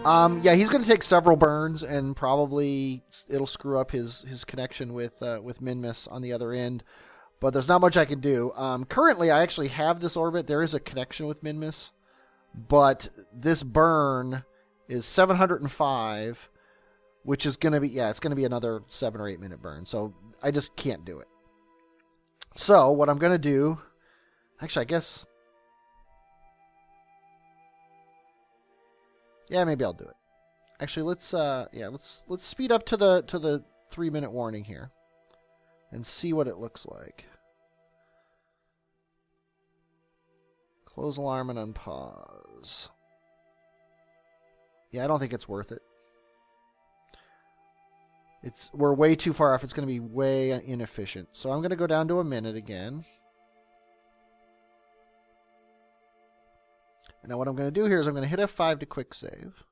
Yeah, he's going to take several burns, and probably it'll screw up his connection with Minmus on the other end. But there's not much I can do. Currently, I actually have this orbit. There is a connection with Minmus, but this burn is 705, which is going to be, yeah, it's going to be another 7 or 8 minute burn. So I just can't do it. So what I'm going to do, actually, I guess, yeah, maybe I'll do it. Actually, let's speed up to the 3 minute warning here and see what it looks like. Close alarm and unpause. Yeah, I don't think it's worth it. We're way too far off. It's going to be way inefficient. So I'm going to go down to a minute again. And now what I'm going to do here is I'm going to hit F5 to quick save.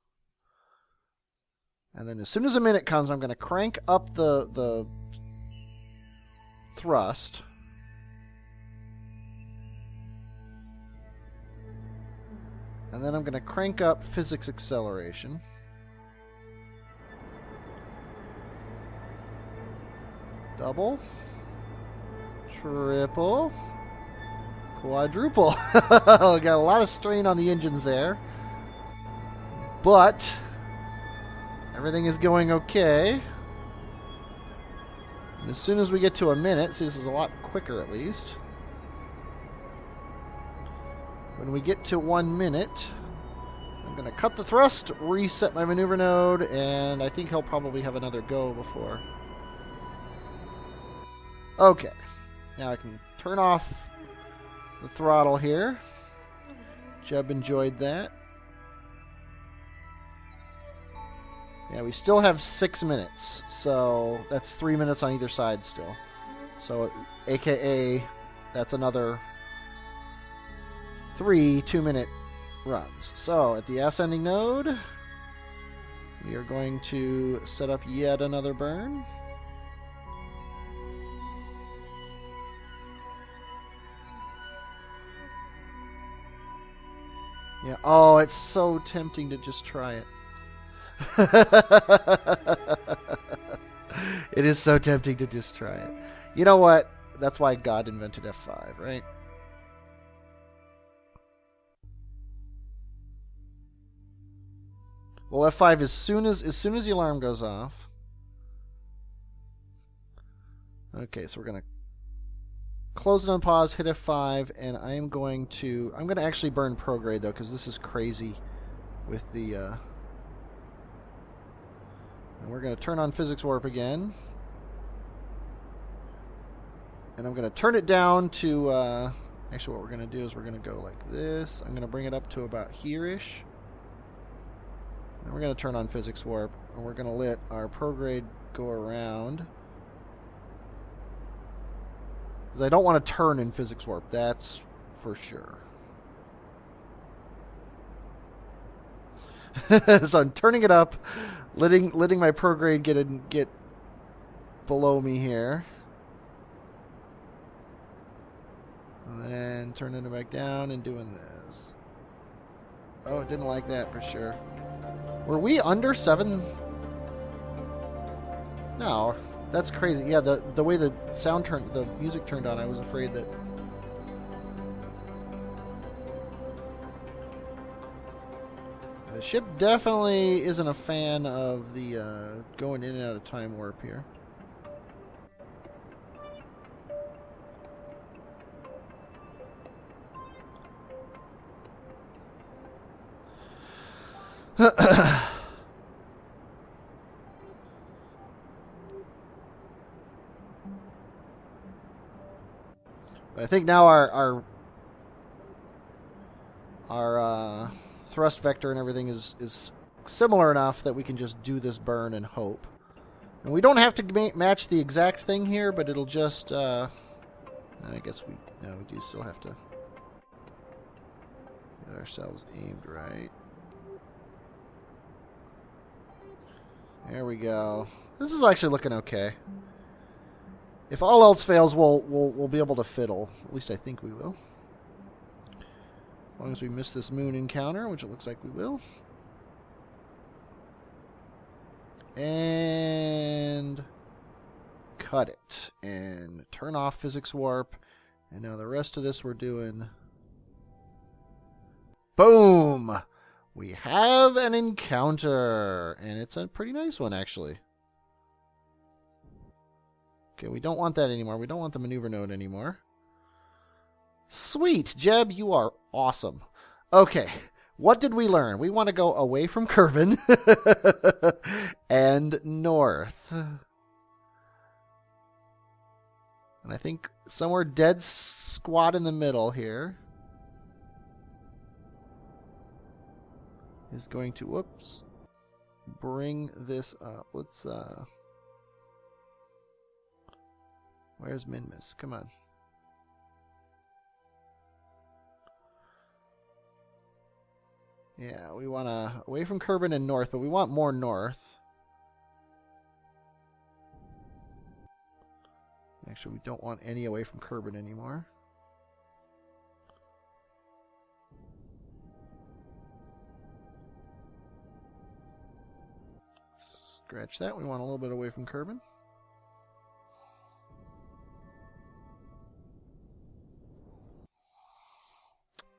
And then as soon as a minute comes, I'm going to crank up the thrust. And then I'm going to crank up physics acceleration. Double. Triple. Quadruple. Got a lot of strain on the engines there. But everything is going okay. And as soon as we get to a minute, see, this is a lot quicker at least. When we get to 1 minute, I'm going to cut the thrust, reset my maneuver node, and I think he'll probably have another go before. Okay. Now I can turn off the throttle here. Jeb enjoyed that. Yeah, we still have 6 minutes, so that's 3 minutes on either side still. So, AKA, that's another 3 2-minute runs. So, at the ascending node, we are going to set up yet another burn. Yeah, oh, it's so tempting to just try it. It is so tempting to just try it. You know what? That's why God invented F5, right? Well, F5 as soon as the alarm goes off. Okay, so we're gonna close and unpause, hit F5, and I'm going to actually burn prograde though, because this is crazy with the and we're going to turn on physics warp again. And I'm going to turn it down to actually what we're going to do is we're going to go like this. I'm going to bring it up to about here-ish. And we're going to turn on physics warp, and we're going to let our prograde go around. Because I don't want to turn in physics warp, that's for sure. So I'm turning it up, letting my prograde get below me here. And then turning it back down and doing this. Oh, it didn't like that for sure. Were we under 7? No, that's crazy. Yeah, the way the music turned on, I was afraid that. The ship definitely isn't a fan of the going in and out of time warp here. But I think now our thrust vector and everything is similar enough that we can just do this burn and hope. And we don't have to match the exact thing here, but it'll just I guess we do still have to get ourselves aimed right. There we go. This is actually looking okay. If all else fails, we'll be able to fiddle. At least I think we will. As long as we miss this moon encounter, which it looks like we will. And cut it. And turn off physics warp. And now the rest of this we're doing... Boom! We have an encounter. And it's a pretty nice one, actually. Okay, we don't want that anymore. We don't want the maneuver node anymore. Sweet! Jeb, you are awesome. Okay, what did we learn? We want to go away from Kerbin and north. And I think somewhere dead squat in the middle here is going to, whoops, bring this up. Let's, where's Minmus? Come on. Yeah, we want to away from Kerbin and north, but we want more north. Actually, we don't want any away from Kerbin anymore. Scratch that. We want a little bit away from Kerbin.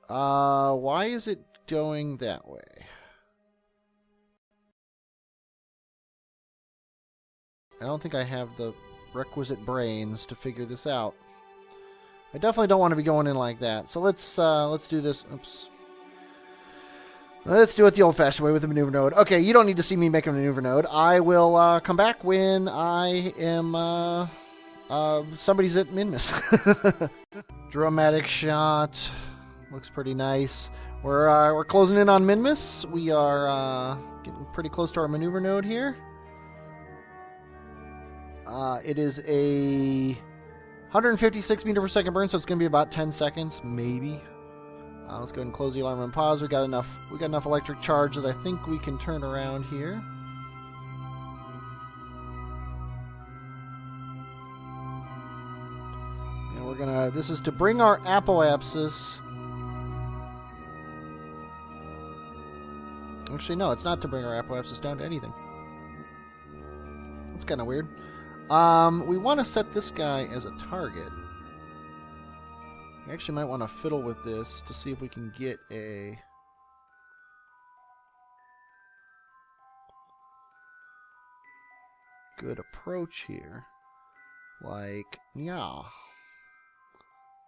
Why is it going that way? I don't think I have the requisite brains to figure this out. I definitely don't want to be going in like that. So let's do this. Oops. Let's do it the old-fashioned way with the maneuver node. Okay, you don't need to see me make a maneuver node. I will come back when I am somebody's at Minmus. Dramatic shot. Looks pretty nice. We're closing in on Minmus. We are getting pretty close to our maneuver node here. It is a 156 meter per second burn, so it's going to be about 10 seconds, maybe. Let's go ahead and close the alarm and pause. We got enough electric charge that I think we can turn around here. And we're gonna. This is to bring our apoapsis. Actually, no, it's not to bring our apoapsis down to anything. That's kind of weird. We want to set this guy as a target. We actually might want to fiddle with this to see if we can get a... good approach here. Like, yeah.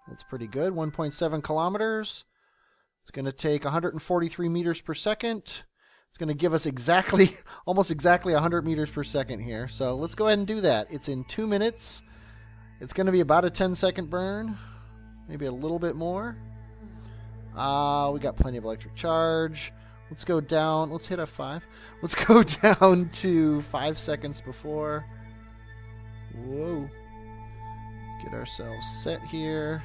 That's pretty good. 1.7 kilometers. It's going to take 143 meters per second. It's going to give us exactly, almost exactly 100 meters per second here. So let's go ahead and do that. It's in 2 minutes. It's going to be about a 10-second burn. Maybe a little bit more. We got plenty of electric charge. Let's go down. Let's hit F5. Let's go down to 5 seconds before. Whoa. Get ourselves set here.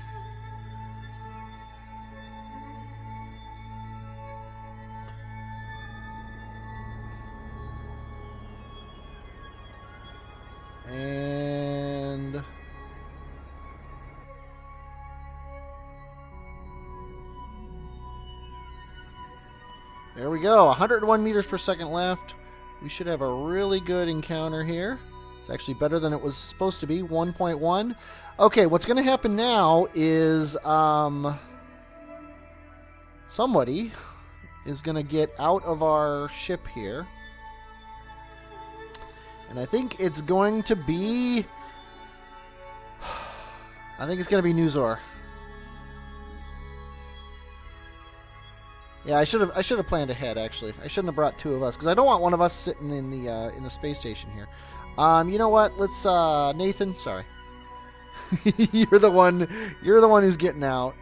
And there we go. 101 meters per second left. We should have a really good encounter here. It's actually better than it was supposed to be. 1.1. Okay, what's going to happen now is somebody is going to get out of our ship here. And I think it's going to be... I think it's going to be Nuzor. Yeah, I should have planned ahead, actually. I shouldn't have brought two of us, because I don't want one of us sitting in the space station here. You know what? Let's Nathan, sorry. You're the one who's getting out.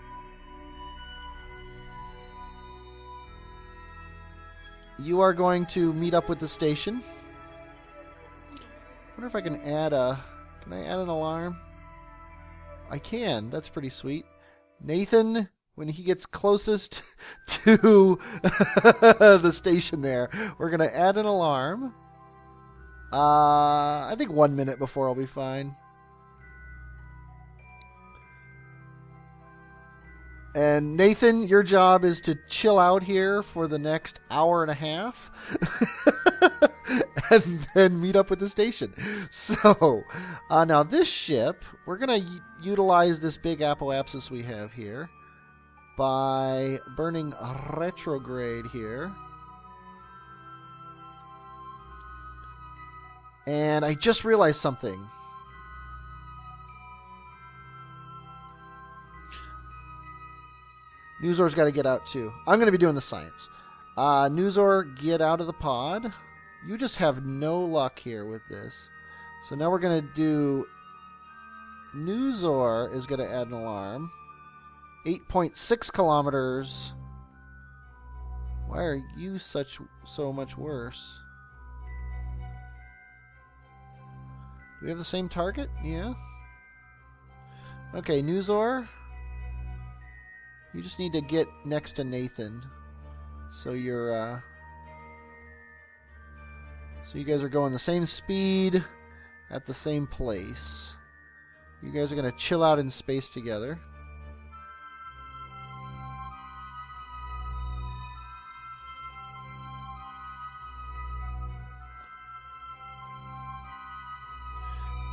You are going to meet up with the station. I wonder if I can add can I add an alarm? I can. That's pretty sweet. Nathan, when he gets closest to the station there, we're going to add an alarm. I think 1 minute before I'll be fine. And Nathan, your job is to chill out here for the next hour and a half. and then meet up with the station. So, now this ship, we're going to utilize this big apoapsis we have here by burning retrograde here. And I just realized something. Newzor's got to get out too. I'm going to be doing the science. Newzor, get out of the pod. You just have no luck here with this. So now we're going to do... Newzor is going to add an alarm. 8.6 kilometers. Why are you so much worse? Do we have the same target? Yeah. Okay, Newzor. You just need to get next to Nathan. So you're, so you guys are going the same speed at the same place. You guys are going to chill out in space together.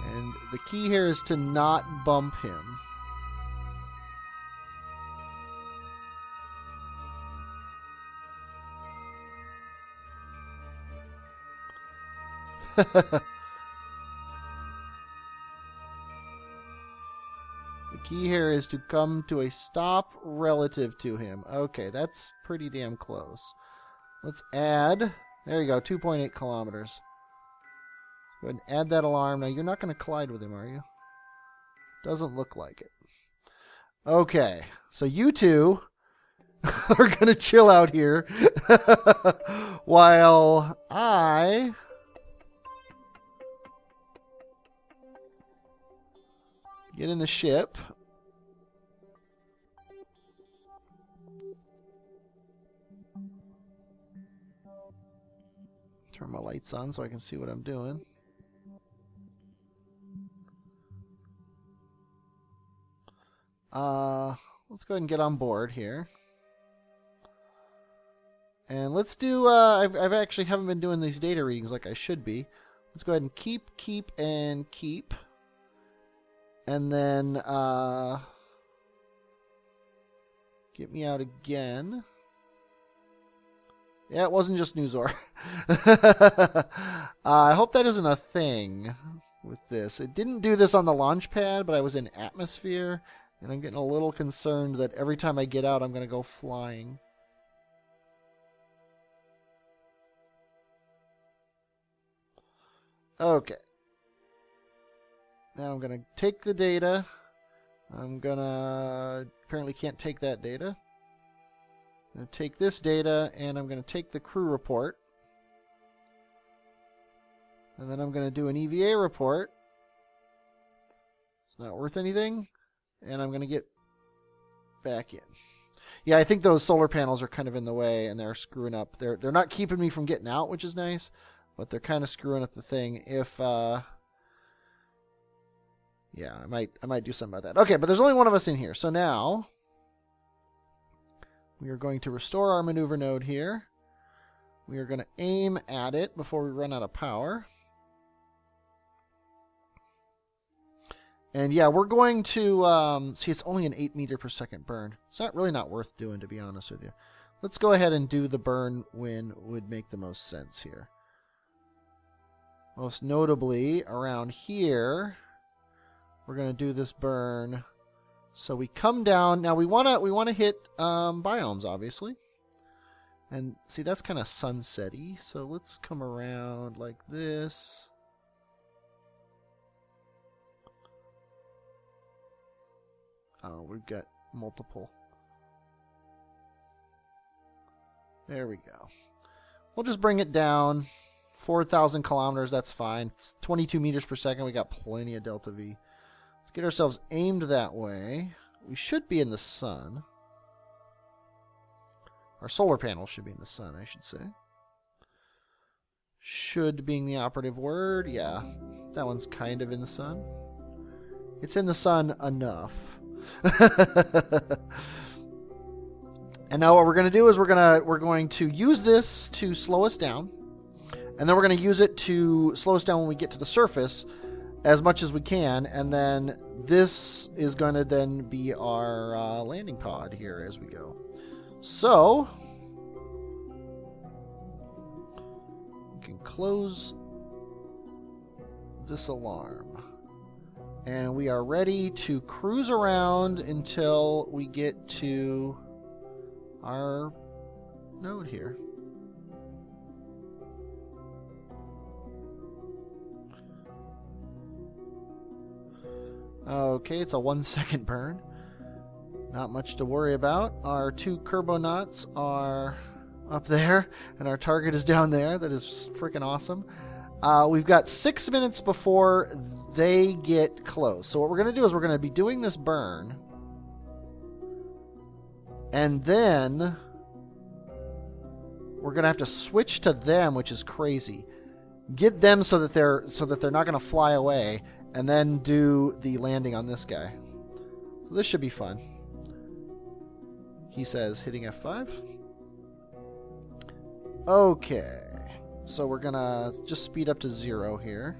And the key here is to not bump him. The key here is to come to a stop relative to him. Okay, that's pretty damn close. Let's add... There you go, 2.8 kilometers. Go ahead and add that alarm. Now, you're not going to collide with him, are you? Doesn't look like it. Okay, so you two are going to chill out here while I... get in the ship. Turn my lights on so I can see what I'm doing. Let's go ahead and get on board here. And let's do, I've actually haven't been doing these data readings like I should be. Let's go ahead and keep, and keep. And then, get me out again. Yeah, it wasn't just Newzor. I hope that isn't a thing with this. It didn't do this on the launch pad, but I was in atmosphere, and I'm getting a little concerned that every time I get out, I'm going to go flying. Okay. Now I'm going to take the data. I'm going to... Apparently can't take that data. I'm going to take this data, and I'm going to take the crew report. And then I'm going to do an EVA report. It's not worth anything. And I'm going to get back in. Yeah, I think those solar panels are kind of in the way, and they're screwing up. They're not keeping me from getting out, which is nice. But they're kind of screwing up the thing. If... Yeah, I might do something about that. Okay, but there's only one of us in here. So now we are going to restore our maneuver node here. We are going to aim at it before we run out of power. And yeah, we're going to see, it's only an 8 meter per second burn. It's really not worth doing, to be honest with you. Let's go ahead and do the burn when would make the most sense here. Most notably around here. We're going to do this burn. So we come down. Now we want to hit biomes, obviously. And see, that's kind of sunset-y. So let's come around like this. Oh, we've got multiple. There we go. We'll just bring it down. 4,000 kilometers, that's fine. It's 22 meters per second. We got plenty of delta V. Let's get ourselves aimed that way. We should be in the sun. Our solar panel should be in the sun, I should say. Should being the operative word. Yeah, that one's kind of in the sun. It's in the sun enough. And now what we're going to do is we're going to use this to slow us down. And then we're going to use it to slow us down when we get to the surface as much as we can. And then this is going to then be our landing pod here as we go. So we can close this alarm. And we are ready to cruise around until we get to our node here. Okay, it's a 1 second burn. Not much to worry about. Our 2 Kerbonauts are up there, and our target is down there. That is freaking awesome. We've got 6 minutes before they get close. So what we're going to do is we're going to be doing this burn, and then we're going to have to switch to them, which is crazy. Get them so that they're not going to fly away, and then do the landing on this guy. So this should be fun. He says hitting F5. Okay. So we're gonna just speed up to 0 here.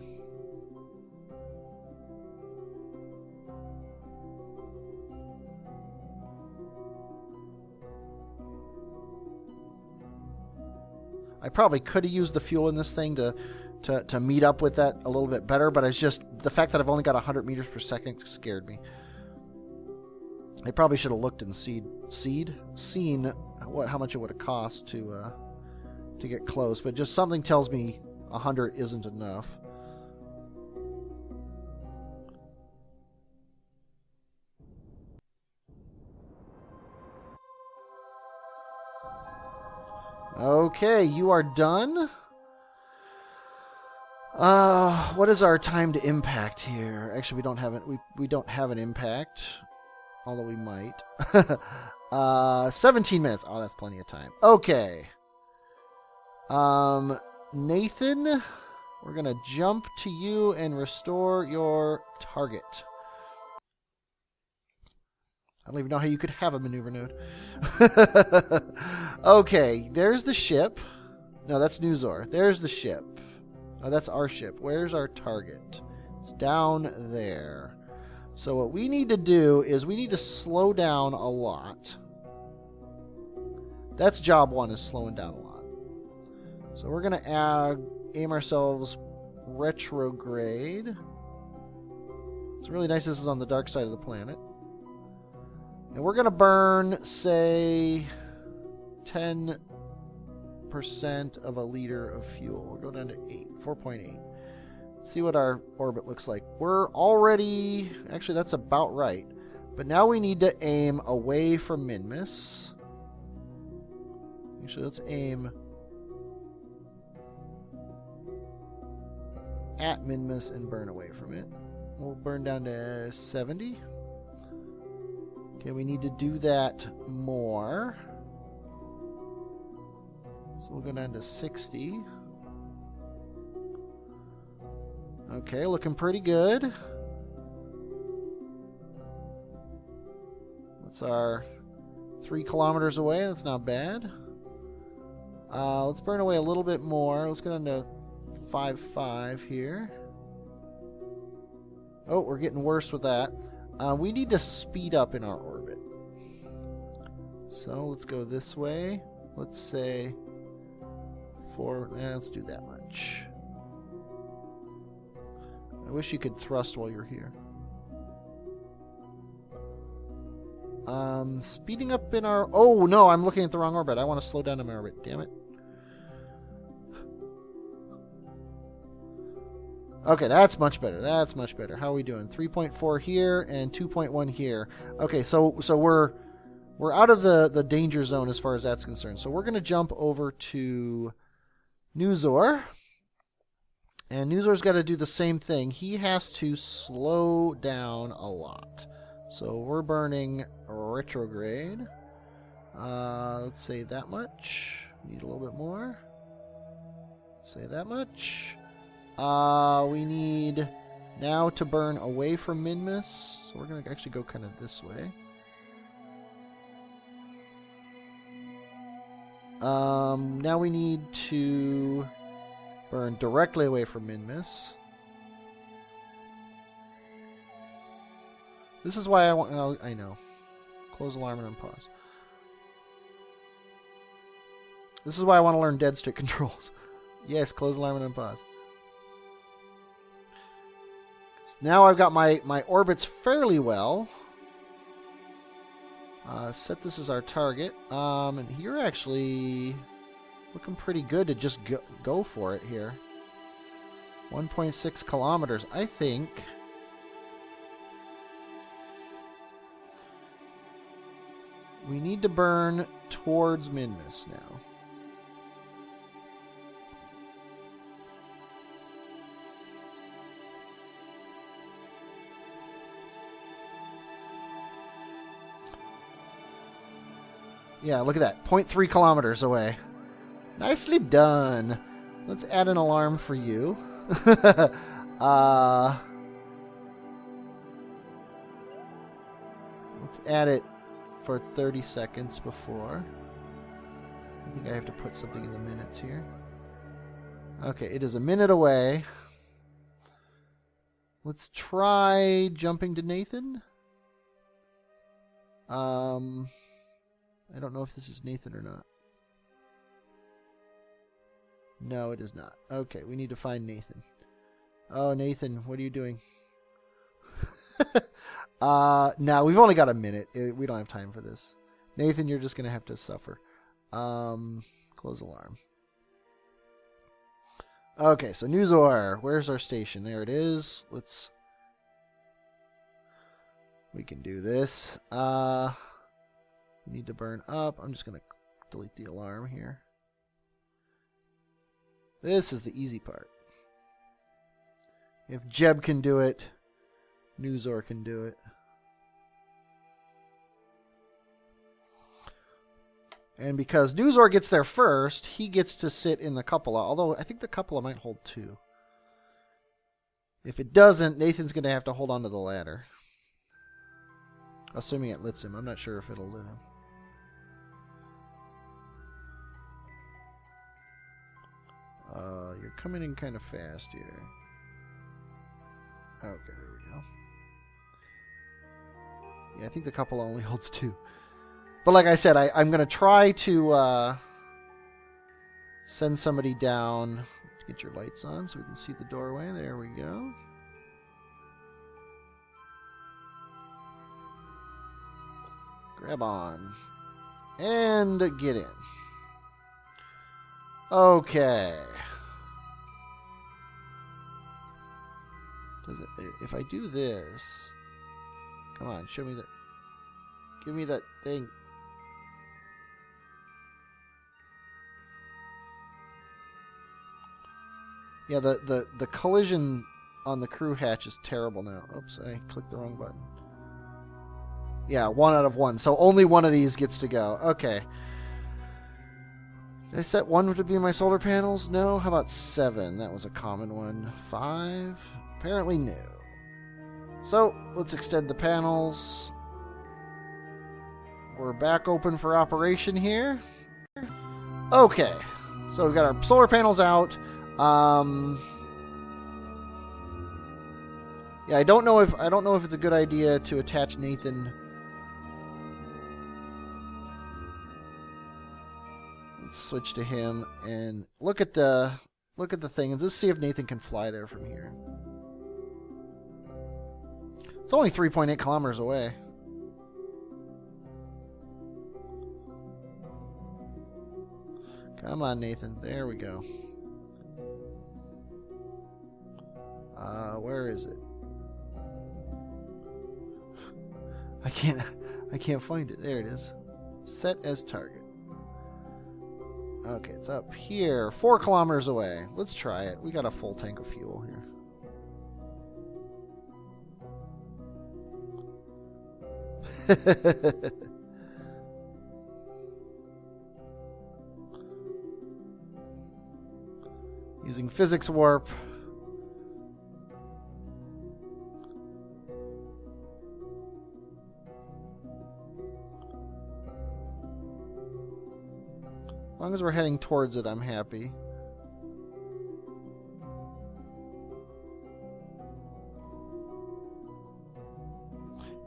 I probably could have used the fuel in this thing to meet up with that a little bit better, but it's just the fact that I've only got 100 meters per second scared me. I probably should have looked and seen how much it would have cost to get close, but just something tells me 100 isn't enough. Okay, you are done. What is our time to impact here? Actually, we don't have an impact, although we might. 17 minutes. Oh, that's plenty of time. Okay. Nathan, we're going to jump to you and restore your target. I don't even know how you could have a maneuver node. Okay, there's the ship. No, that's Nuzor. There's the ship. Oh, that's our ship. Where's our target? It's down there. So what we need to do is we need to slow down a lot. That's job 1, is slowing down a lot. So we're going to aim ourselves retrograde. It's really nice this is on the dark side of the planet. And we're going to burn, say, 10% of a liter of fuel. We'll go down to 4.8. See what our orbit looks like. We're already... Actually, that's about right. But now we need to aim away from Minmus. Actually, let's aim at Minmus and burn away from it. We'll burn down to 70. Okay, we need to do that more. So we'll go down to 60. Okay, looking pretty good. That's our 3 kilometers away. That's not bad. Let's burn away a little bit more. Let's go down to 5.5 here. Oh, we're getting worse with that. We need to speed up in our orbit. So let's go this way. Let's say let's do that much. I wish you could thrust while you're here. Speeding up in our... Oh, no, I'm looking at the wrong orbit. I want to slow down in my orbit. Damn it. Okay, that's much better. That's much better. How are we doing? 3.4 here and 2.1 here. Okay, so we're out of the danger zone as far as that's concerned. So we're going to jump over to Nuzor. And Nuzor's got to do the same thing. He has to slow down a lot. So we're burning retrograde. Let's say that much. Need a little bit more. Let's say that much. We need now to burn away from Minmus. So we're going to actually go kind of this way. Now we need to Burn directly away from Minmus. This is why I want... Oh, I know. Close alarm and unpause. This is why I want to learn dead stick controls. Yes, close alarm and unpause. So now I've got my orbits fairly well. Set this as our target. And you're actually looking pretty good to just go for it here. 1.6 kilometers. I think... we need to burn towards Minmus now. Yeah, look at that. 0.3 kilometers away. Nicely done. Let's add an alarm for you. Let's add it for 30 seconds before. I think I have to put something in the minutes here. Okay, it is a minute away. Let's try jumping to Nathan. I don't know if this is Nathan or not. No, it is not. Okay, we need to find Nathan. Oh, Nathan, what are you doing? No, we've only got a minute. We don't have time for this. Nathan, you're just going to have to suffer. Close alarm. Okay, so Newsor. Where's our station? There it is. We can do this. We need to burn up. I'm just going to delete the alarm here. This is the easy part. If Jeb can do it, Newsor can do it. And because Newsor gets there first, he gets to sit in the cupola. Although I think the cupola might hold 2. If it doesn't, Nathan's going to have to hold on to the ladder. Assuming it lets him. I'm not sure if it'll let him. You're coming in kind of fast here. Okay, there we go. Yeah, I think the cupola only holds 2. But like I said, I'm going to try to send somebody down. Get your lights on so we can see the doorway. There we go. Grab on. And get in. Okay. Does it, if I do this... Come on, show me that. Give me that thing. Yeah, the collision on the crew hatch is terrible now. Oops, I clicked the wrong button. Yeah, 1 out of 1. So only one of these gets to go. Okay. Did I set 1 to be my solar panels? No. How about 7? That was a common one. 5? Apparently no. So, let's extend the panels. We're back open for operation here. Okay. So we've got our solar panels out. Yeah, I don't know if it's a good idea to attach Nathan. Let's switch to him and look at the thing and just see if Nathan can fly there from here. It's only 3.8 kilometers away. Come on, Nathan. There we go. Where is it? I can't find it. There it is. Set as target. Okay, it's up here. 4 kilometers away. Let's try it. We got a full tank of fuel here. Using physics warp. As long as we're heading towards it, I'm happy.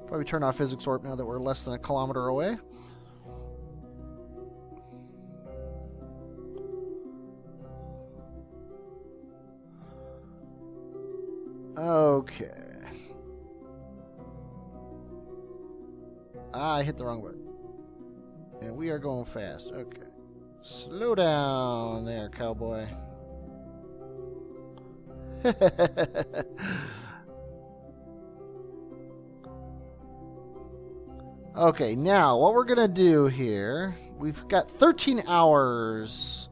Probably turn off physics warp now that we're less than a kilometer away. Okay. I hit the wrong button. And we are going fast. Okay. Slow down there, cowboy. Okay, now what we're going to do here, we've got 13 hours.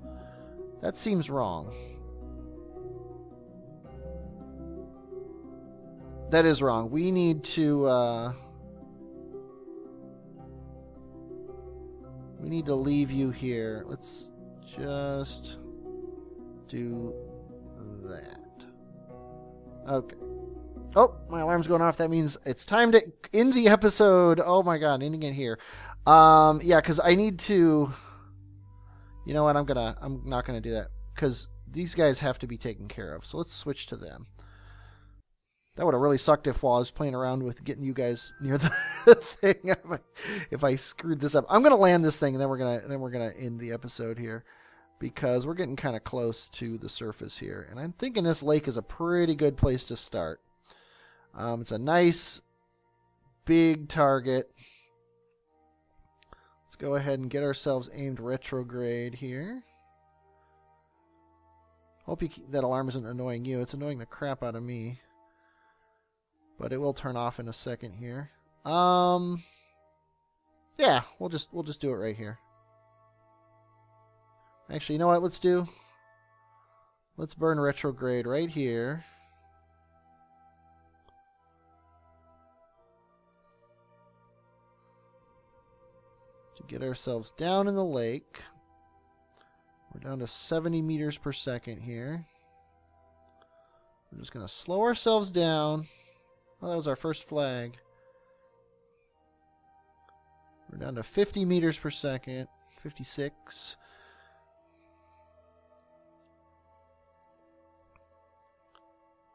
That seems wrong. That is wrong. We need to leave you here. Let's just do that. Okay. Oh, my alarm's going off. That means it's time to end the episode. Oh my god, ending it here. Yeah, because I need to. You know what? I'm not gonna do that because these guys have to be taken care of. So let's switch to them. That would have really sucked if while I was playing around with getting you guys near the thing, if I screwed this up. I'm gonna land this thing, and then we're gonna end the episode here, because we're getting kind of close to the surface here, and I'm thinking this lake is a pretty good place to start. It's a nice big target. Let's go ahead and get ourselves aimed retrograde here. Hope that alarm isn't annoying you. It's annoying the crap out of me. But it will turn off in a second here. Yeah, we'll just do it right here. Actually, you know what? Let's burn retrograde right here. To get ourselves down in the lake. We're down to 70 meters per second here. We're just going to slow ourselves down. Well, that was our first flag. We're down to 50 meters per second. 56.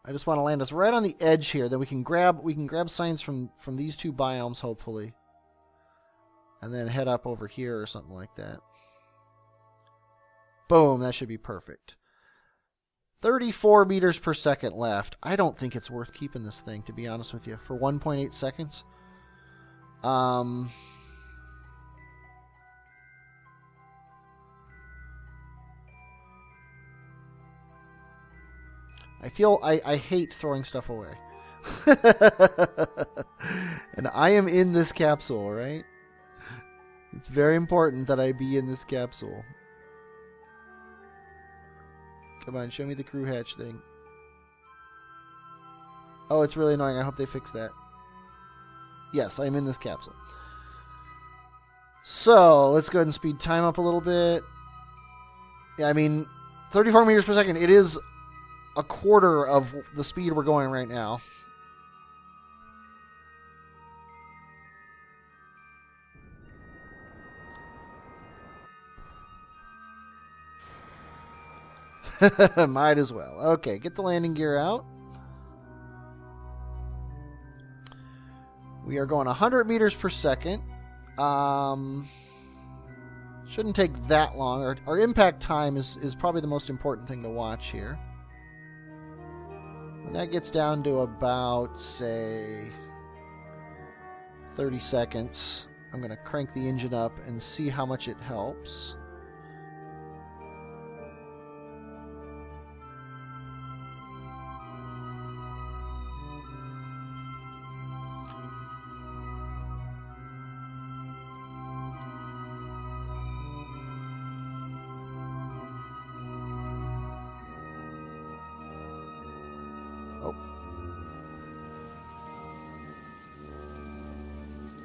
I just want to land us right on the edge here. Then we can grab signs from these two biomes, hopefully. And then head up over here or something like that. Boom, that should be perfect. 34 meters per second left. I don't think it's worth keeping this thing, to be honest with you, for 1.8 seconds. I hate throwing stuff away. And I am in this capsule, right? It's very important that I be in this capsule. Come on, show me the crew hatch thing. Oh, it's really annoying. I hope they fix that. Yes, I'm in this capsule. So, let's go ahead and speed time up a little bit. Yeah, I mean, 34 meters per second. It is a quarter of the speed we're going right now. Might as well. Okay, get the landing gear out. We are going 100 meters per second. Shouldn't take that long. Our impact time is probably the most important thing to watch here. When that gets down to about, say, 30 seconds, I'm going to crank the engine up and see how much it helps.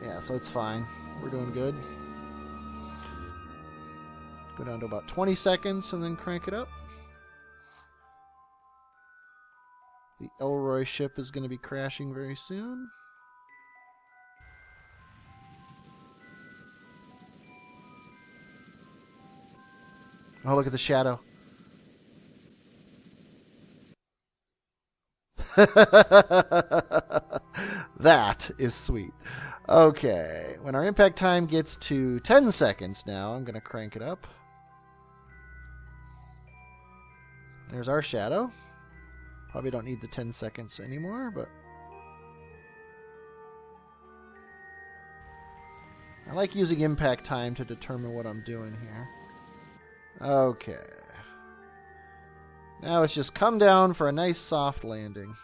Yeah, so it's fine. We're doing good. Go down to about 20 seconds and then crank it up. The E.L.R.O.Y ship is going to be crashing very soon. Oh, look at the shadow. That is sweet. Okay, when our impact time gets to 10 seconds now, I'm going to crank it up. There's our shadow. Probably don't need the 10 seconds anymore, but I like using impact time to determine what I'm doing here. Okay. Now it's just come down for a nice soft landing.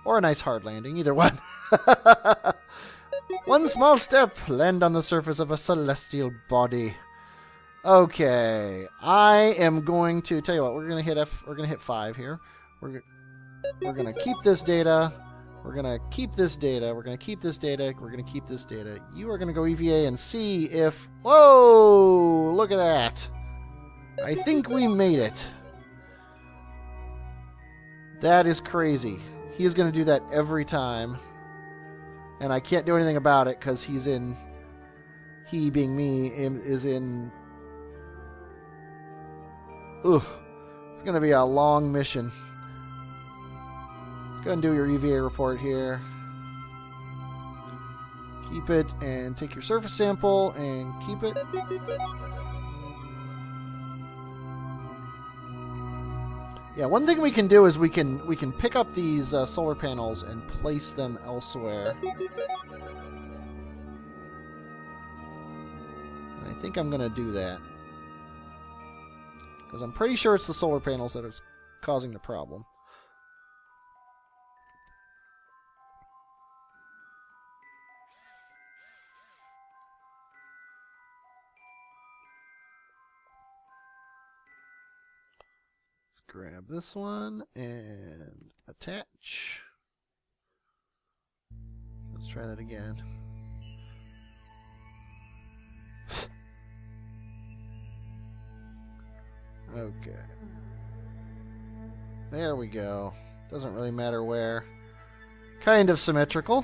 Or a nice hard landing, either one. One small step, land on the surface of a celestial body. Okay, I am going to tell you what. We're gonna hit 5 here. We're gonna keep this data. We're gonna keep this data. We're gonna keep this data. We're gonna keep this data. You are gonna go EVA and see if. Whoa! Look at that. I think we made it. That is crazy. He is going to do that every time. And I can't do anything about it because he's in... He, being me, is in... Ugh. It's going to be a long mission. Let's go and do your EVA report here. Keep it and take your surface sample and keep it. Yeah, one thing we can do is we can pick up these solar panels and place them elsewhere. And I think I'm going to do that. Because I'm pretty sure it's the solar panels that are causing the problem. Let's grab this one and attach. Let's try that again. Okay. There we go. Doesn't really matter where. Kind of symmetrical.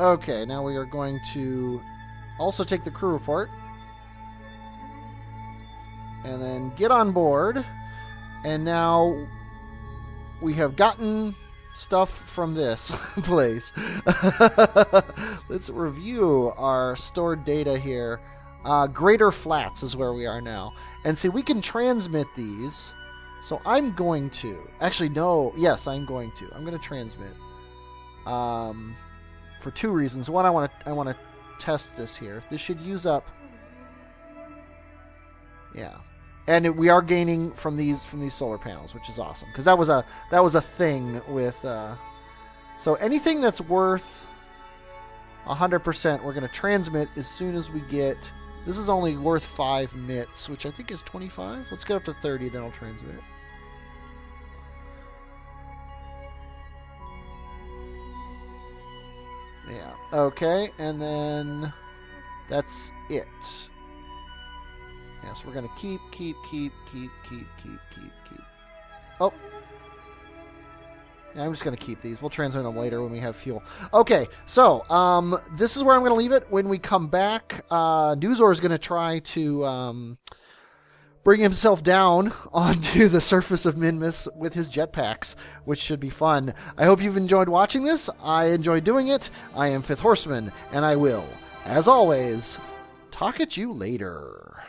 Okay, now we are going to also take the crew report. And then get on board. And now we have gotten stuff from this place. Let's review our stored data here. Greater Flats is where we are now. And see, we can transmit these. So I'm going to... Actually, no. Yes, I'm going to. I'm going to transmit. For two reasons. One, I want to test this here. This should use up... Yeah. And we are gaining from these solar panels, which is awesome, because that was a thing with. So anything that's worth 100%, we're going to transmit as soon as we get. This is only worth 5 nits, which I think is 25. Let's get up to 30, then I'll transmit it. Yeah. Okay, and then that's it. Yes, we're going to keep. Oh. Yeah, I'm just going to keep these. We'll transfer them later when we have fuel. Okay, so this is where I'm going to leave it. When we come back, Newzor is going to try to bring himself down onto the surface of Minmus with his jetpacks, which should be fun. I hope you've enjoyed watching this. I enjoyed doing it. I am 5th Horseman, and I will, as always, talk at you later.